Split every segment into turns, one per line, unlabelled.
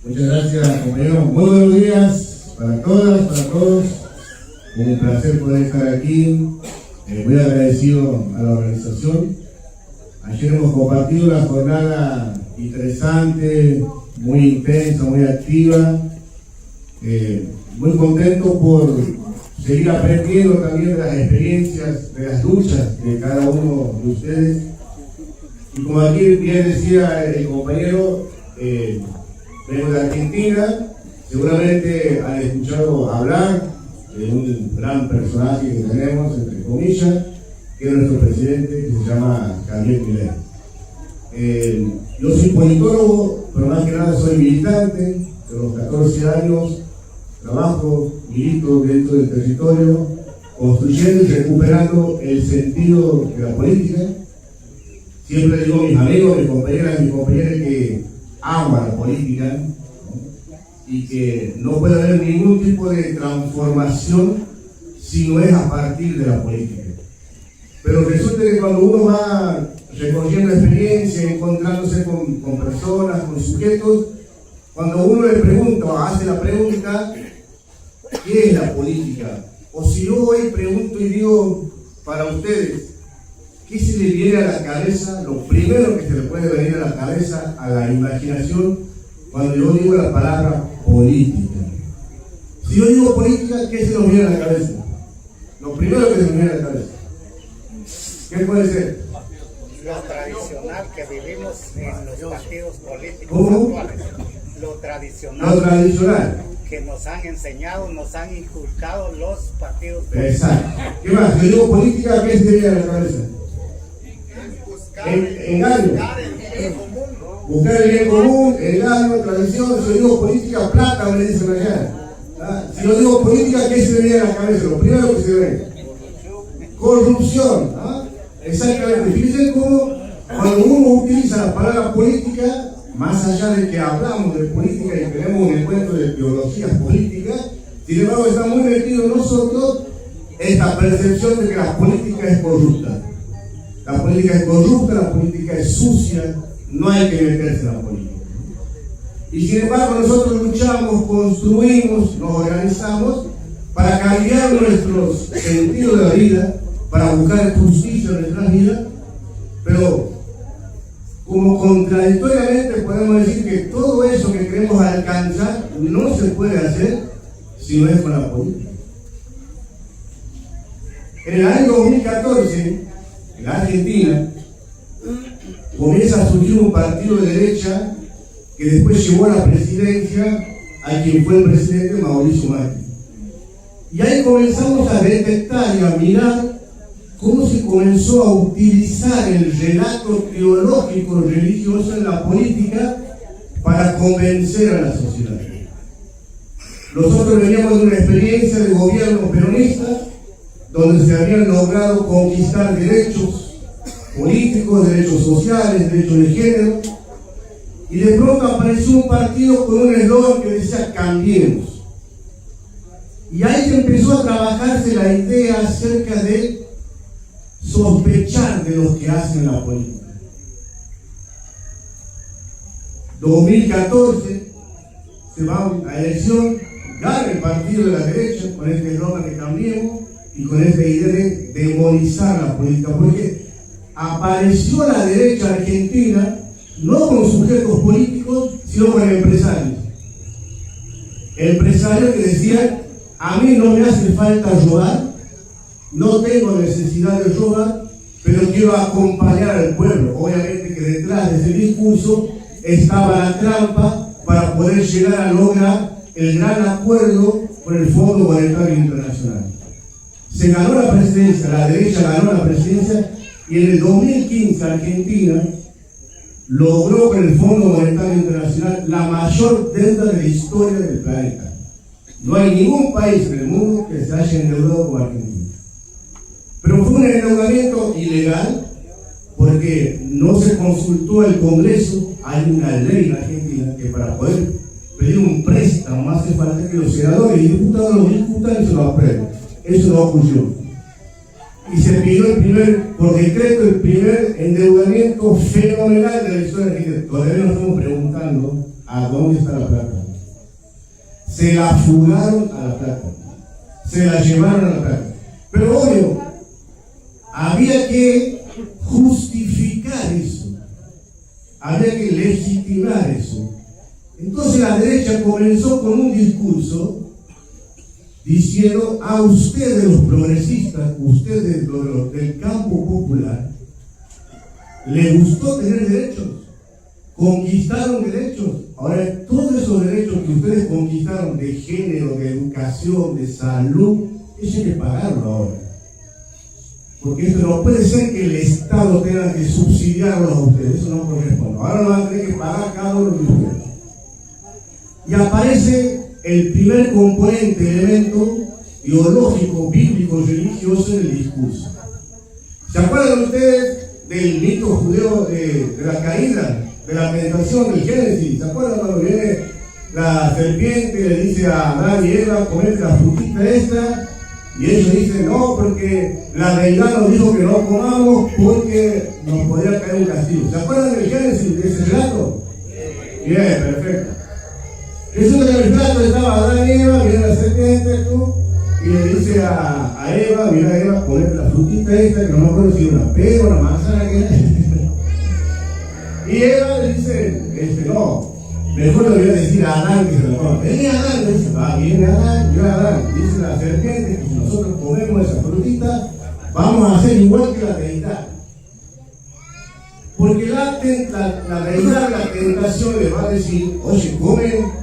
Muchas gracias, compañeros. Muy buenos días para todas, para todos. Un placer poder estar aquí. Muy agradecido a la organización. Ayer hemos compartido una jornada interesante, muy intensa, muy activa. Muy contento por seguir aprendiendo también de las experiencias, de las luchas de cada uno de ustedes. Y como aquí bien decía el compañero, vengo de Argentina, seguramente han escuchado hablar de un gran personaje que tenemos, entre comillas, que es nuestro presidente, que se llama Javier Milei. Yo soy politólogo, pero más que nada soy militante. De los 14 años trabajo, milito dentro del territorio, construyendo y recuperando el sentido de la política. Siempre digo a mis amigos, mis compañeras que amo la política, ¿no? Y que no puede haber ningún tipo de transformación si no es a partir de la política. Pero resulta que cuando uno va recorriendo experiencia, encontrándose con personas, con sujetos, cuando uno le pregunta o hace la pregunta, ¿qué es la política? O si yo hoy pregunto y digo para ustedes, ¿qué se le viene a la cabeza? Lo primero que se le puede venir a la cabeza, a la imaginación, cuando yo digo la palabra política. Si yo digo política, ¿qué se nos viene a la cabeza? Lo primero que se nos viene a la cabeza. ¿Qué puede ser?
Lo tradicional que vivimos en los partidos políticos
¿Cómo?
actuales. Lo tradicional.
Lo tradicional.
Que nos han enseñado, nos han inculcado los partidos políticos.
Exacto. ¿Qué más? Si yo digo política, ¿qué se le viene a la cabeza? Engaño. Buscar el bien común, engaño, tradición. Si yo digo política, plata, me dicen allá. Si yo digo política, ¿qué se me viene a la cabeza? Lo primero que se ve. Corrupción. Exactamente. Fíjense cómo cuando uno utiliza la palabra política, más allá de que hablamos de política y tenemos un encuentro de teologías políticas, sin embargo está muy metido en nosotros esta percepción de que la política es corrupta. La política es corrupta, la política es sucia, no hay que meterse en la política. Y sin embargo nosotros luchamos, construimos, nos organizamos para cambiar nuestro sentido de la vida, para buscar justicia en nuestras vidas, pero como contradictoriamente podemos decir que todo eso que queremos alcanzar no se puede hacer si no es con la política. En el año 2014, en Argentina, comienza a surgir un partido de derecha que después llevó a la presidencia a quien fue el presidente Mauricio Macri. Y ahí comenzamos a detectar y a mirar cómo se comenzó a utilizar el relato teológico religioso en la política para convencer a la sociedad. Nosotros veníamos de una experiencia de gobierno peronista donde se habían logrado conquistar derechos políticos, derechos sociales, derechos de género, y de pronto apareció un partido con un eslogan que decía cambiemos. Y ahí se empezó a trabajarse la idea acerca de sospechar de los que hacen la política. 2014 se va a elección, gana el partido de la derecha con este eslogan de cambiemos y con esta idea de demonizar la política, porque apareció la derecha argentina no con sujetos políticos, sino con empresarios. Empresarios que decían, a mí no me hace falta robar, no tengo necesidad de robar, pero quiero acompañar al pueblo. Obviamente que detrás de ese discurso estaba la trampa para poder llegar a lograr el gran acuerdo con el Fondo Monetario Internacional. Se ganó la presidencia, la derecha ganó la presidencia, y en el 2015 Argentina logró con el Fondo Monetario Internacional la mayor deuda de la historia del planeta. No hay ningún país en el mundo que se haya endeudado como Argentina. Pero fue un endeudamiento ilegal porque no se consultó al Congreso. Hay una ley en Argentina que para poder pedir un préstamo hace falta que los senadores y diputados lo discutan y se lo aprueben. Eso no ocurrió. Y se pidió por decreto el primer endeudamiento fenomenal de la historia argentina. Todavía nos estamos preguntando ¿a dónde está la plata? Se la fugaron a la plata, se la llevaron a la plata. Pero obvio, había que justificar eso, había que legitimar eso. Entonces la derecha comenzó con un discurso diciendo: a ustedes los progresistas, ustedes los del campo popular, les gustó tener derechos, conquistaron derechos. Ahora todos esos derechos que ustedes conquistaron de género, de educación, de salud, eso hay que pagarlo ahora. Porque esto no puede ser que el Estado tenga que subsidiarlos a ustedes, eso no corresponde. Ahora lo van a tener que pagar cada uno de ustedes. Y aparece el primer componente, elemento ideológico, bíblico, religioso en el discurso. ¿Se acuerdan ustedes del mito judeo de la caída, de la tentación del Génesis? ¿Se acuerdan cuando viene la serpiente y le dice a Adán y Eva: comete la frutita esta? Y ellos dicen: no, porque la deidad nos dijo que no comamos porque nos podría caer un castigo. ¿Se acuerdan del Génesis, de ese relato? Bien, perfecto. Resulta que en el plato estaba Adán y Eva, viene la serpiente y le dice a Eva: mira Eva, ponete la frutita esta, que no me acuerdo si era una pera o una manzana que era. Y Eva le dice: no, mejor le voy a decir a Adán que se lo coma. Vení Adán, le dice: va, viene Adán, yo Adán. Dice la serpiente que si nosotros comemos esa frutita, vamos a hacer igual que la deidad. Porque la deidad, la tentación le va a decir: oye,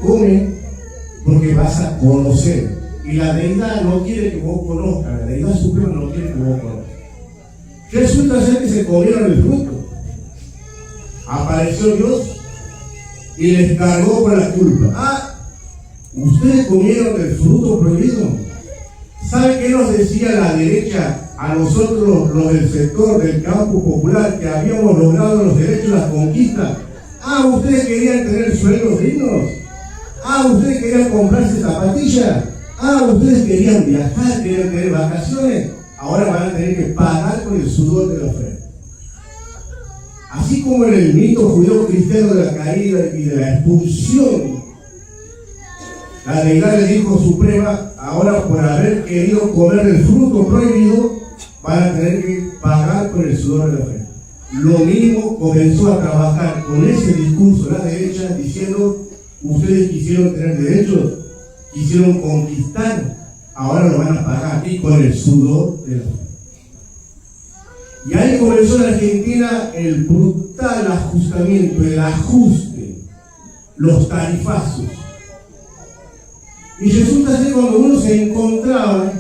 come, porque vas a conocer. Y la deidad no quiere que vos conozcas, la deidad suprema no quiere que vos conozcas. Resulta ser que se comieron el fruto. Apareció Dios y les cargó con la culpa. Ah, ustedes comieron el fruto prohibido. ¿Sabe qué nos decía la derecha a nosotros, los del sector del campo popular, que habíamos logrado los derechos, las conquistas? Ah, ustedes querían tener sueldos dignos. Ah, ustedes querían comprarse zapatillas. Ah, ustedes querían viajar, querían tener vacaciones. Ahora van a tener que pagar con el sudor de la frente. Así como en el mito judío cristiano de la caída y de la expulsión, la deidad le dijo suprema: ahora por haber querido comer el fruto prohibido, van a tener que pagar con el sudor de la frente. Lo mismo comenzó a trabajar con ese discurso la derecha, diciendo: ustedes quisieron tener derechos, quisieron conquistar, ahora lo van a pagar aquí con el sudor de la frente. Y ahí comenzó en Argentina el brutal ajustamiento, el ajuste, los tarifazos. Y resulta ser cuando uno se encontraba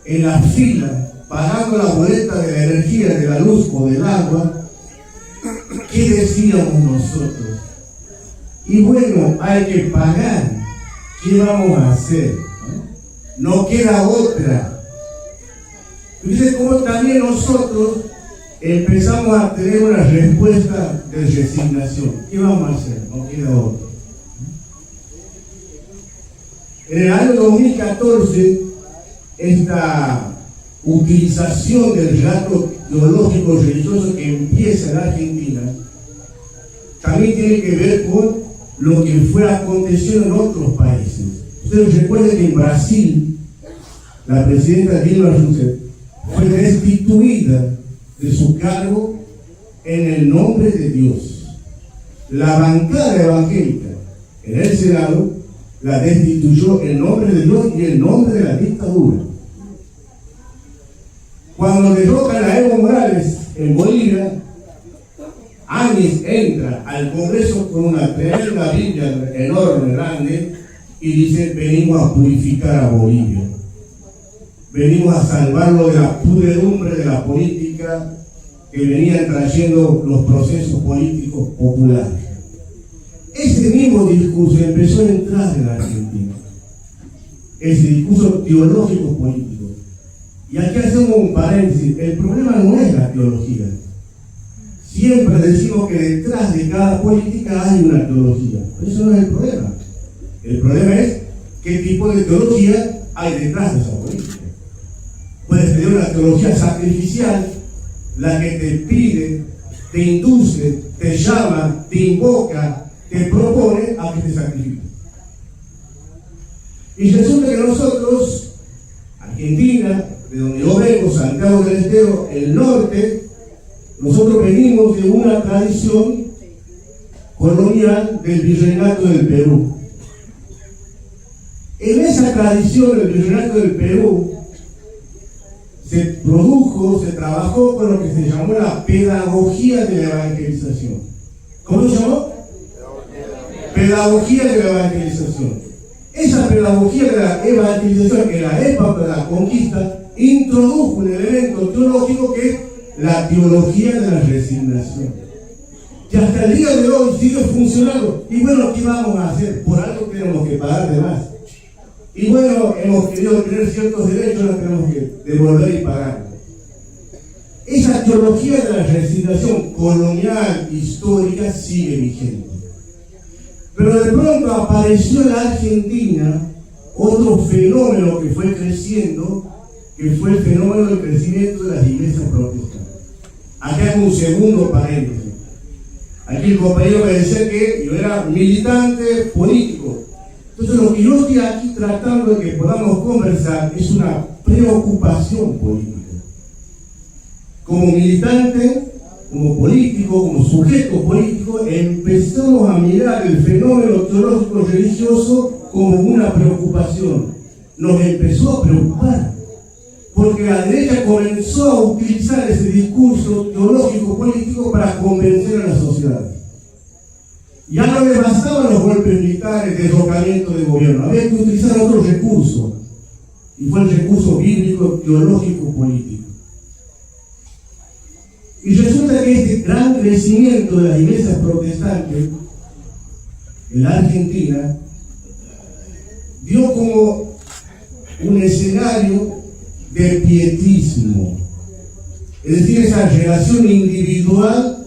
en la fila pagando la boleta de la energía, de la luz o del agua, ¿qué decíamos nosotros? Y bueno, hay que pagar. ¿Qué vamos a hacer? No queda otra. Fíjense cómo también nosotros empezamos a tener una respuesta de resignación. ¿Qué vamos a hacer? No queda otra. En el año 2014, esta utilización del relato teológico religioso que empieza en Argentina también tiene que ver con lo que fue aconteciendo en otros países. Ustedes recuerden que en Brasil la presidenta Dilma Rousseff fue destituida de su cargo en el nombre de Dios. La bancada evangélica en el Senado la destituyó en nombre de Dios y en nombre de la dictadura. Cuando derrocan a Evo Morales en Bolivia, Áñez entra al Congreso con una tremenda Biblia enorme, grande, y dice: venimos a purificar a Bolivia. Venimos a salvarlo de la pudredumbre de la política que venían trayendo los procesos políticos populares. Ese mismo discurso empezó a entrar en la Argentina. Ese discurso teológico político. Y aquí hacemos un paréntesis. El problema no es la teología. Siempre decimos que detrás de cada política hay una teología. Pero eso no es el problema. El problema es qué tipo de teología hay detrás de esa política. Puedes tener una teología sacrificial, la que te pide, te induce, te llama, te invoca, te propone a que te sacrifiques. Y resulta que nosotros, Argentina, de donde yo vengo, Santiago del Estero, el norte, nosotros venimos de una tradición colonial del virreinato del Perú. En esa tradición del virreinato del Perú se trabajó con lo que se llamó la pedagogía de la evangelización. ¿Cómo se llamó? Pedagogía de la evangelización. Esa pedagogía de la evangelización, en la época de la conquista, introdujo un elemento teológico que es la teología de la resignación. Que hasta el día de hoy sigue funcionando. Y bueno, ¿qué vamos a hacer? Por algo tenemos que pagar de más. Y bueno, hemos querido tener ciertos derechos, ahora tenemos que devolver y pagar. Esa teología de la resignación colonial, histórica, sigue vigente. Pero de pronto apareció en la Argentina otro fenómeno que fue creciendo, que fue el fenómeno del crecimiento de las iglesias protestantes. Aquí hay un segundo paréntesis. Aquí el compañero me decía que yo era militante político. Entonces lo que yo estoy aquí tratando de que podamos conversar es una preocupación política. Como militante, como político, como sujeto político, empezamos a mirar el fenómeno teológico religioso como una preocupación. Nos empezó a preocupar, porque la derecha comenzó a utilizar ese discurso teológico político para convencer a la sociedad. Ya no le bastaban los golpes militares, derrocamiento de gobierno, había que utilizar otro recurso, y fue el recurso bíblico, teológico, político. Y resulta que este gran crecimiento de las iglesias protestantes en la Argentina dio como un escenario de pietismo, es decir, esa relación individual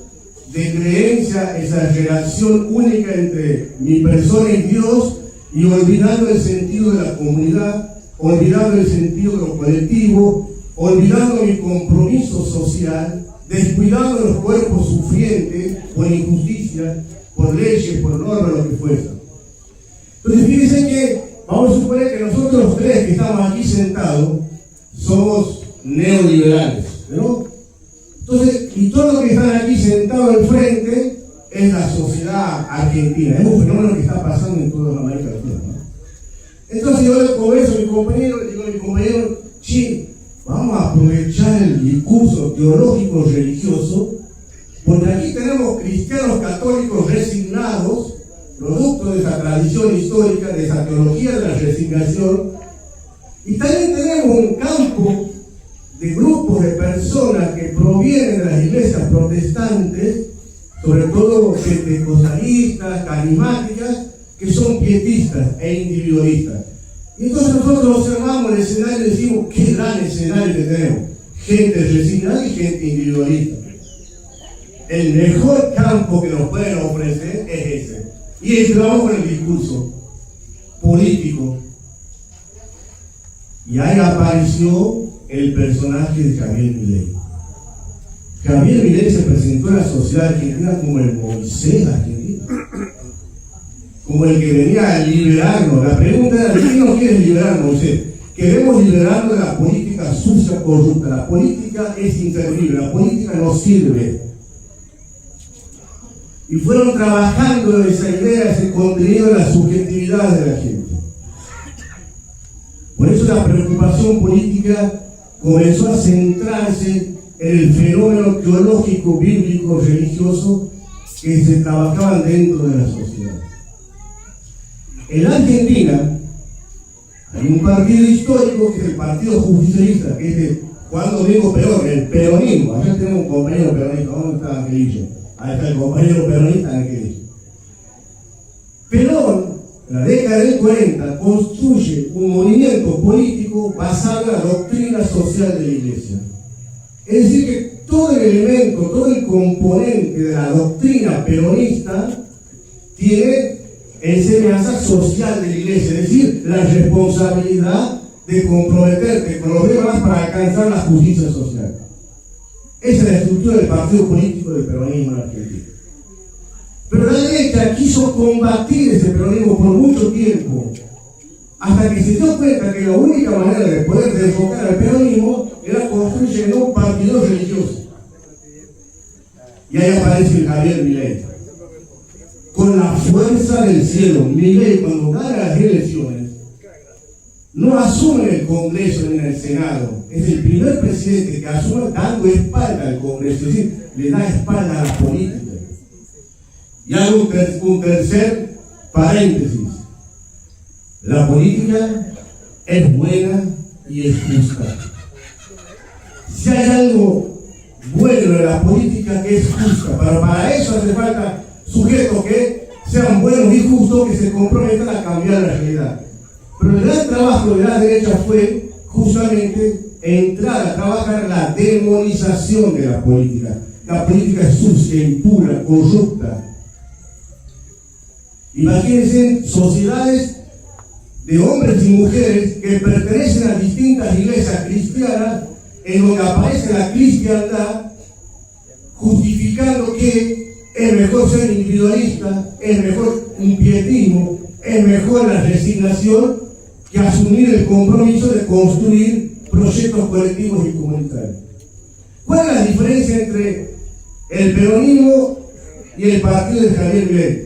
de creencia, esa relación única entre mi persona y Dios, y olvidando el sentido de la comunidad, olvidando el sentido de lo colectivo, olvidando mi compromiso social, descuidando los cuerpos sufrientes por injusticia, por leyes, por normas, lo que fuese. Entonces fíjense que vamos a suponer que nosotros los tres que estamos aquí sentados somos neoliberales, ¿no? Entonces, y todos los que están aquí sentados al frente es la sociedad argentina, es un fenómeno que está pasando en toda América Latina, ¿no? Entonces yo le converso a mi compañero, le digo a mi compañero, sí, vamos a aprovechar el discurso teológico religioso, porque aquí tenemos cristianos católicos resignados, producto de esa tradición histórica, de esa teología de la resignación, y también tenemos un campo de grupos de personas que provienen de las iglesias protestantes, sobre todo pentecostalistas, carismáticas, que son pietistas e individualistas. Y entonces nosotros observamos el escenario y decimos, qué gran escenario que tenemos. Gente resignada y gente individualista. El mejor campo que nos pueden ofrecer es ese. Y entramos con el discurso político. Y ahí apareció el personaje de Javier Milei. Javier Milei se presentó en la sociedad argentina como el Moisés argentino, como el que venía a liberarnos. La pregunta era, ¿quién nos quiere liberar, Moisés? Queremos liberarnos de la política sucia, corrupta. La política es inservible, la política no sirve. Y fueron trabajando esa idea, ese contenido de la subjetividad de la gente. Por eso la preocupación política comenzó a centrarse en el fenómeno teológico, bíblico, religioso que se trabajaban dentro de la sociedad. En Argentina hay un partido histórico que es el Partido Justicialista, que es de Juan Domingo Perón, el peronismo. Allá tenemos un compañero peronista. ¿Dónde está Angelillo? Ahí está el compañero peronista Angelillo. Perón, en la década del 40, construye un movimiento político basado en la doctrina social de la Iglesia. Es decir, que todo el elemento, todo el componente de la doctrina peronista tiene enseñanza social de la Iglesia, es decir, la responsabilidad de comprometerte con los demás para alcanzar la justicia social. Esa es la estructura del partido político del peronismo en Argentina. Pero la derecha quiso combatir ese peronismo por mucho tiempo, hasta que se dio cuenta que la única manera de poder derrocar al peronismo era construyendo un partido religioso. Y ahí aparece el Javier Milei. Con la fuerza del cielo, Milei, cuando gana las elecciones, no asume en el Congreso ni en el Senado. Es el primer presidente que asume dando espalda al Congreso, es decir, le da espalda a la política. Y hago un tercer paréntesis. La política es buena y es justa. Si hay algo bueno en la política, que es justa, pero para eso hace falta sujetos que sean buenos y justos, que se comprometan a cambiar la realidad. Pero el gran trabajo de la derecha fue justamente entrar a trabajar en la demonización de la política. La política es sucia, impura, corrupta. Imagínense sociedades de hombres y mujeres que pertenecen a distintas iglesias cristianas, en donde aparece la cristiandad justificando que es mejor ser individualista, es mejor un pietismo, es mejor la resignación que asumir el compromiso de construir proyectos colectivos y comunitarios. ¿Cuál es la diferencia entre el peronismo y el partido de Javier Milei?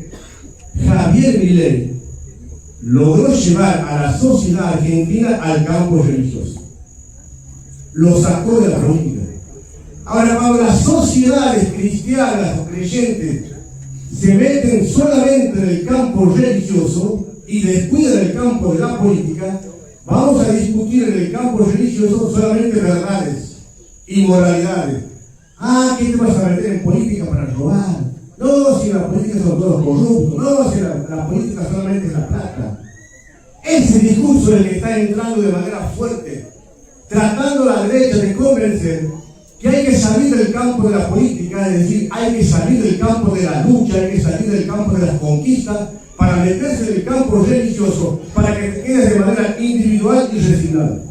Javier Milei logró llevar a la sociedad argentina al campo religioso. Lo sacó de la política. Ahora, cuando las sociedades cristianas o creyentes se meten solamente en el campo religioso y descuidan el campo de la política, vamos a discutir en el campo religioso solamente verdades y moralidades. ¿Qué te vas a meter en política para robar? No, si la política son todos corruptos. No, si la política solamente es la plata. Ese discurso es el que está entrando de manera fuerte, tratando a la derecha de convencer que hay que salir del campo de la política, es decir, hay que salir del campo de la lucha, hay que salir del campo de las conquistas para meterse en el campo religioso, para que te quedes de manera individual y resignada.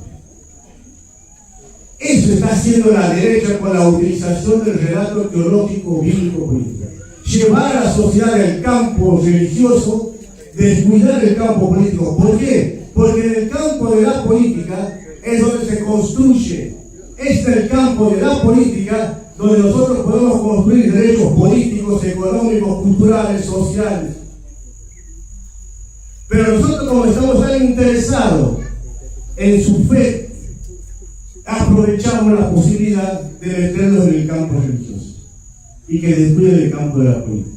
Eso está haciendo la derecha con la utilización del relato teológico bíblico político. Llevar a la sociedad al campo religioso, descuidar el campo político. ¿Por qué? Porque en el campo de la política es donde se construye. Este es el campo de la política donde nosotros podemos construir derechos políticos, económicos, culturales, sociales. Pero nosotros, como estamos tan interesados en su fe, aprovechamos la posibilidad de meternos en el campo religioso y que descuiden el campo de la política.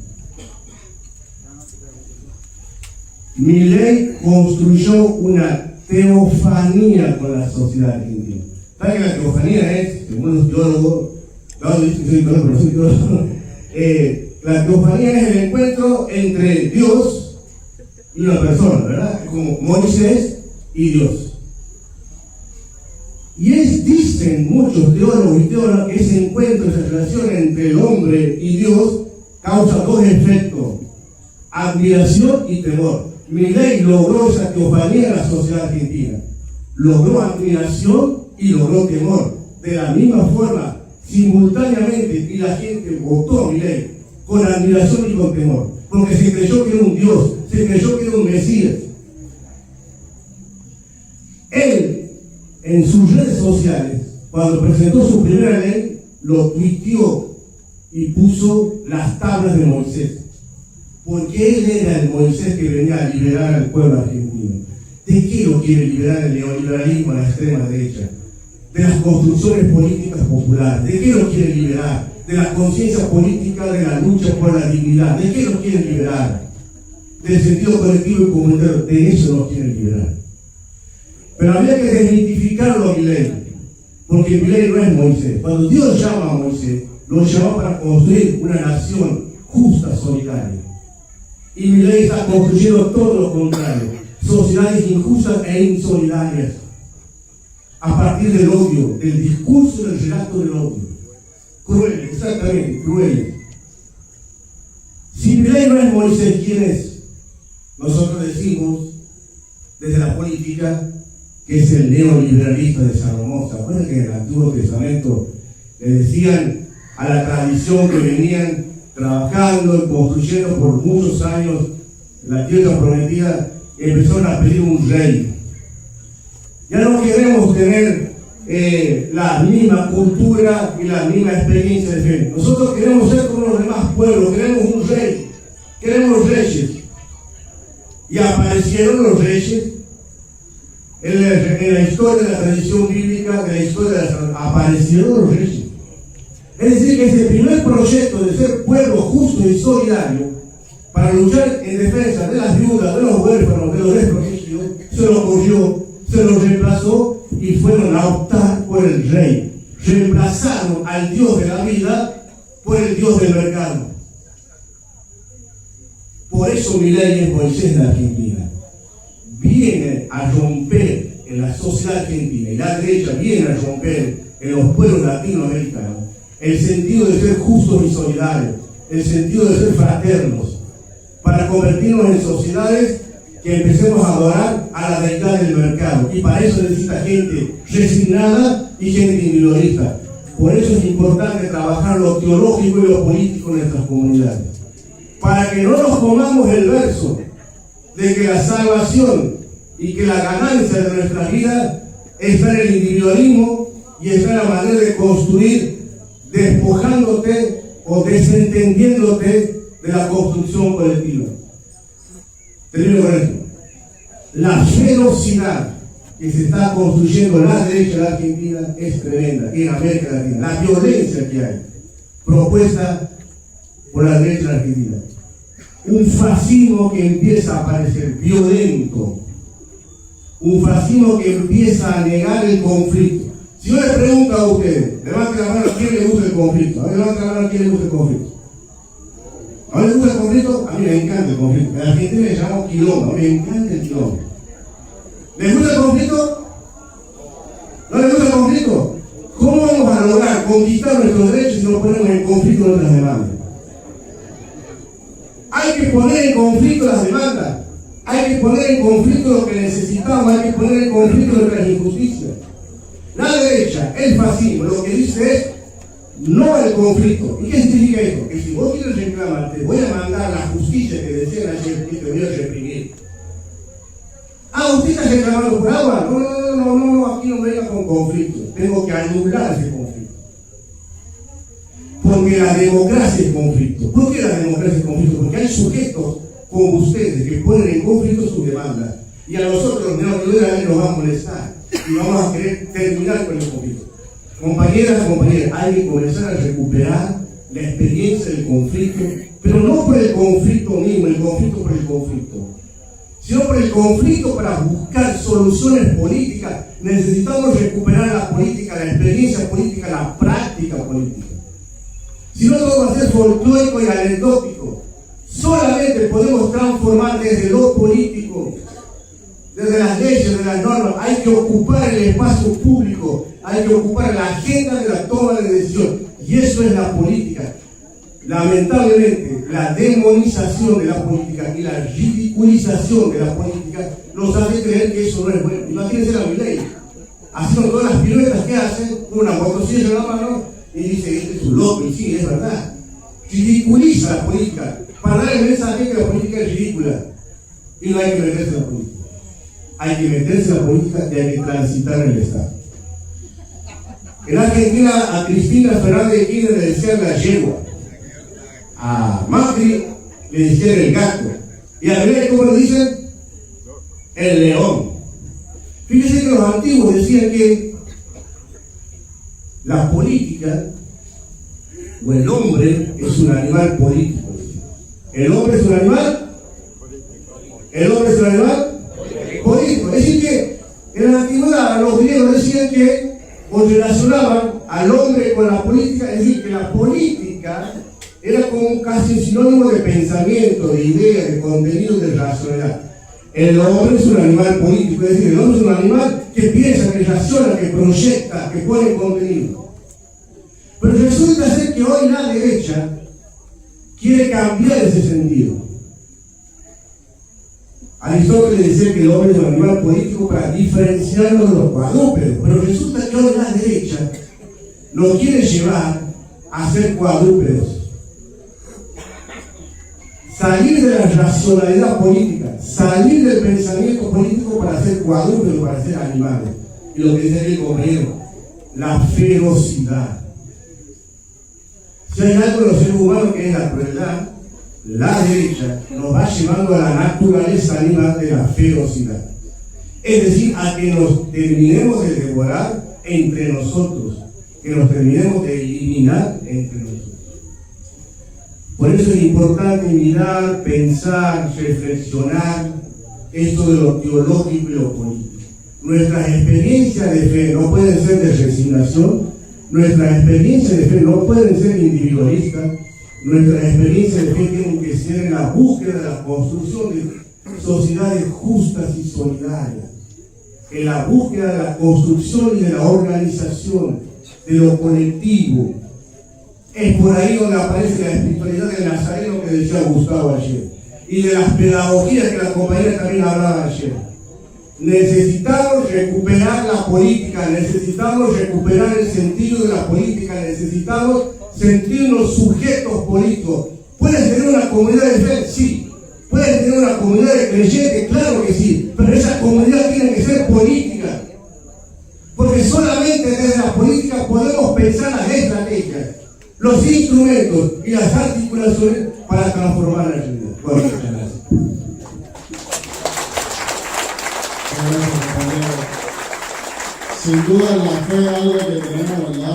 Milei construyó una teofanía con la sociedad argentina. ¿Saben que la teofanía es, según los teólogos, claro, dicen que soy teólogo, pero no soy teólogo, la teofanía es el encuentro entre Dios y una persona, ¿verdad? Como Moisés y Dios. Y dicen muchos teólogos y teólogas que ese encuentro, esa relación entre el hombre y Dios causa dos efectos: admiración y temor. Milei logró esa teofanía en la sociedad argentina. Logró admiración y logró temor. De la misma forma, simultáneamente, y la gente votó a Milei con admiración y con temor, porque se creyó que era un Dios, se creyó que era un Mesías. Él, en sus redes sociales, cuando presentó su primera ley, lo tuiteó y puso las tablas de Moisés, porque él era el Moisés que venía a liberar al pueblo argentino. ¿De qué lo quiere liberar el neoliberalismo a la extrema derecha? De las construcciones políticas populares. ¿De qué lo quiere liberar? De la conciencia política, de la lucha por la dignidad. ¿De qué lo quiere liberar? Del sentido colectivo y comunitario. De eso lo quiere liberar. Pero había que desmitificarlo a Milei, porque Milei no es Moisés. Cuando Dios llama a Moisés, lo llama para construir una nación justa, solidaria. Y Milei está construyendo todo lo contrario: sociedades injustas e insolidarias, a partir del odio, del discurso del relato del odio. Cruel, exactamente, cruel. Si Milei no es Moisés, ¿quién es? Nosotros decimos, desde la política, que es el neoliberalista de Salomón. ¿Se acuerdan que en el Antiguo Testamento le decían a la tradición que venían trabajando y construyendo por muchos años la tierra prometida, empezaron a pedir un rey. Ya no queremos tener la misma cultura y la misma experiencia de fe. Nosotros queremos ser como los demás pueblos, queremos un rey, queremos reyes. Y aparecieron los reyes en la historia de la tradición bíblica, en la historia de aparecieron los reyes. Es decir, que ese primer proyecto de ser pueblo justo y solidario para luchar en defensa de las viudas, de los huérfanos, de los desprotegidos, se lo cogió, se lo reemplazó y fueron a optar por el rey. Reemplazaron al Dios de la vida por el Dios del mercado. Por eso Milei es Moisés de Argentina. Viene a romper en la sociedad argentina y la derecha viene a romper en los pueblos latinoamericanos el sentido de ser justos y solidarios, el sentido de ser fraternos, para convertirnos en sociedades que empecemos a adorar a la deidad del mercado. Y para eso necesita gente resignada y gente individualista. Por eso es importante trabajar lo teológico y lo político en nuestras comunidades. Para que no nos comamos el verso de que la salvación y que la ganancia de nuestra vida está en el individualismo y está en la manera de construir despojándote o desentendiéndote de la construcción colectiva. Termino con esto. La ferocidad que se está construyendo en la derecha de la Argentina es tremenda, en América Latina. La violencia que hay propuesta por la derecha de la Argentina. Un fascismo que empieza a aparecer violento. Un fascismo que empieza a negar el conflicto. Si yo les pregunto a ustedes, levanten la mano a quién le gusta el conflicto. A ver, levanten la mano a quién le gusta el conflicto. ¿A mí le gusta el conflicto? A mí me encanta el conflicto. En Argentina le llamamos quilombo. A mí me encanta el quilombo. ¿Les gusta el conflicto? ¿No les gusta el conflicto? ¿Cómo vamos a lograr conquistar nuestros derechos si no ponemos en conflicto nuestras demandas? Hay que poner en conflicto las demandas. Hay que poner en conflicto lo que necesitamos. Hay que poner en conflicto nuestras injusticias. La derecha, el fascismo, lo que dice es no al conflicto. ¿Y qué significa esto? Que si vos quieres reclamar, te voy a mandar la justicia que decían ayer y te voy a reprimir. Ah, ¿usted está reclamando por agua? No, aquí no venga con conflicto. Tengo que anular ese conflicto. Porque la democracia es conflicto. ¿Por qué la democracia es conflicto? Porque hay sujetos como ustedes que ponen en conflicto sus demandas. Y a nosotros los neoliberales nos va a molestar. Y vamos a querer terminar con el conflicto. Compañeras, hay que comenzar a recuperar la experiencia del conflicto, pero no por el conflicto mismo, el conflicto por el conflicto, sino por el conflicto para buscar soluciones políticas. Necesitamos recuperar la política, la experiencia política, la práctica política. Si no, todo va a ser folclórico y anecdótico. Solamente podemos transformar desde lo político, desde las leyes, de las normas. Hay que ocupar el espacio público, hay que ocupar la agenda de la toma de decisión. Y eso es la política. Lamentablemente, la demonización de la política y la ridiculización de la política nos hace creer que eso no es bueno. Imagínense la Milei, haciendo todas las piruetas que hacen, una motosilla en la mano, y dice, este es un loco, y sí, es verdad. Ridiculiza la política, para dar el mensaje que la política es ridícula. Y no hay que meterse en la política. Hay que meterse en la política y hay que transitar en el Estado. En Argentina, a Cristina Fernández de Kirchner le decían la yegua. A Macri le decían el gato. Y a Milei, ¿cómo lo dicen? El león. Fíjense que los antiguos decían que la política o el hombre es un animal político. ¿El hombre es un animal? ¿El hombre es un animal? Político. Es decir que en la antigüedad los griegos decían que o relacionaban al hombre con la política, es decir, que la política era como casi un sinónimo de pensamiento, de idea, de contenido, de racionalidad. El hombre es un animal político, es decir, el hombre es un animal que piensa, que raciona, que proyecta, que pone contenido. Pero resulta ser que hoy la derecha quiere cambiar ese sentido. Aristóteles decía que el hombre es un animal político para diferenciarlo de los cuadrúpedos, pero resulta que hoy la derecha nos quiere llevar a ser cuadrúpedos. salir de la racionalidad política, salir del pensamiento político para ser cuadrúpedos, para ser animales. Y lo que dice el compañero, la ferocidad. Si hay algo de los seres humanos que es la crueldad, la derecha nos va llevando a la naturaleza animal de la ferocidad. Es decir, a que nos terminemos de devorar entre nosotros, que nos terminemos de eliminar entre nosotros. Por eso es importante mirar, pensar, reflexionar esto de lo teológico y lo político. Nuestras experiencias de fe no pueden ser de resignación, nuestras experiencias de fe no pueden ser individualistas, nuestras experiencias de fe tienen que ser en la búsqueda de la construcción de sociedades justas y solidarias, en la búsqueda de la construcción y de la organización de lo colectivo. Es por ahí donde aparece la espiritualidad del nazareno que decía Gustavo ayer, y de las pedagogías que la compañera también hablaba ayer. Necesitamos recuperar la política, necesitamos recuperar el sentido de la política, necesitamos sentirnos sujetos políticos. ¿Puedes tener una comunidad de fe? Sí. ¿Puedes tener una comunidad de creyentes? Claro que sí. Pero esa comunidad tiene que ser política. Porque solamente desde la política podemos pensar las estrategias, los instrumentos y las articulaciones para transformar la realidad. Bueno, muchas gracias.
Sin duda la fe es algo que tenemos, ¿verdad?